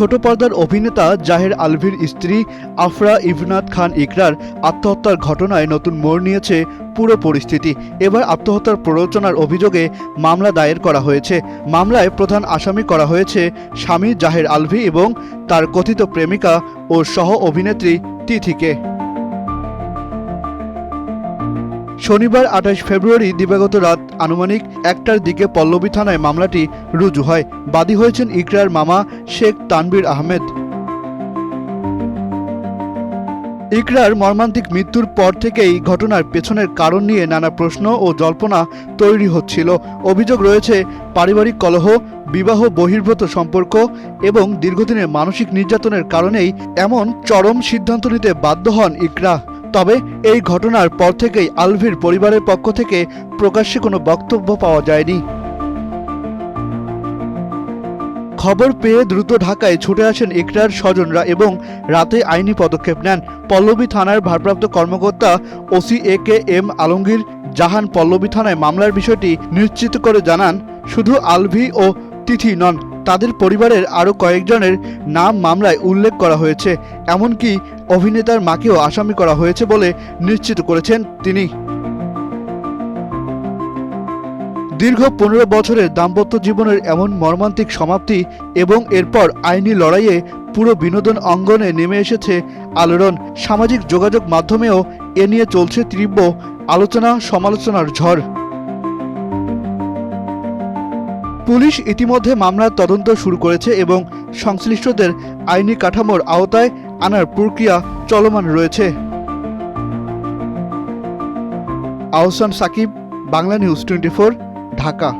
ছোট পর্দার অভিনেতা জাহের আলভির স্ত্রী আফরা ইভনাত খান ইকরার আত্মহত্যার ঘটনায় নতুন মোড় নিয়েছে পুরো পরিস্থিতি। এবার আত্মহত্যার প্ররোচনার অভিযোগে মামলা দায়ের করা হয়েছে। মামলায় প্রধান আসামি করা হয়েছে স্বামী জাহের আলভি এবং তার কথিত প্রেমিকা ও সহ অভিনেত্রী তিথিকে। শনিবার ২৮ ফেব্রুয়ারি দিবাগত রাত আনুমানিক ১টার দিকে পল্লবী থানায় মামলাটি রুজু হয়। বাদী হয়েছেন ইকরার মামা শেখ তানবীর আহমেদ। ইকরার মর্মান্তিক মৃত্যুর পর থেকেই ঘটনার পেছনের কারণ নিয়ে নানা প্রশ্ন ও জল্পনা তৈরি হচ্ছিল। অভিযোগ রয়েছে পারিবারিক কলহ, বিবাহ বহির্ভূত সম্পর্ক এবং দীর্ঘদিনের মানসিক নির্যাতনের কারণেই এমন চরম সিদ্ধান্ত নিতে বাধ্য হন ইকরা। তবে এই ঘটনার পর থেকেই আলভির পরিবারের পক্ষ থেকে প্রকাশ্যে কোনো বক্তব্য পাওয়া যায়নি। খবর পেয়ে দ্রুত ঢাকায় ছুটে আসেন ইকরার স্বজনরা এবং রাতে আইনি পদক্ষেপ নেন। পল্লবী থানার ভারপ্রাপ্ত কর্মকর্তা ওসি AKM আলমগীর জাহান পল্লবী থানায় মামলার বিষয়টি নিশ্চিত করে জানান, শুধু আলভি ও তিথি নন, তাদের পরিবারের আরও কয়েকজনের নাম মামলায় উল্লেখ করা হয়েছে। এমনকি অভিনেতার মাকেও আসামি করা হয়েছে বলে নিশ্চিত করেছেন তিনি। দীর্ঘ ১৫ বছরের দাম্পত্য জীবনের এমন মর্মান্তিক সমাপ্তি এবং এরপর আইনি লড়াইয়ে পুরো বিনোদন অঙ্গনে নেমে এসেছে আলোড়ন। সামাজিক যোগাযোগ মাধ্যমেও এ নিয়ে চলছে তীব্র আলোচনা সমালোচনার ঝড়। পুলিশ ইতিমধ্যে মামলার তদন্ত শুরু করেছে এবং সংশ্লিষ্টদের আইনি কাঠামোর আওতায় আনার প্রক্রিয়া চলমান রয়েছে। আহসান সাকিব, বাংলা নিউজ 24, ঢাকা।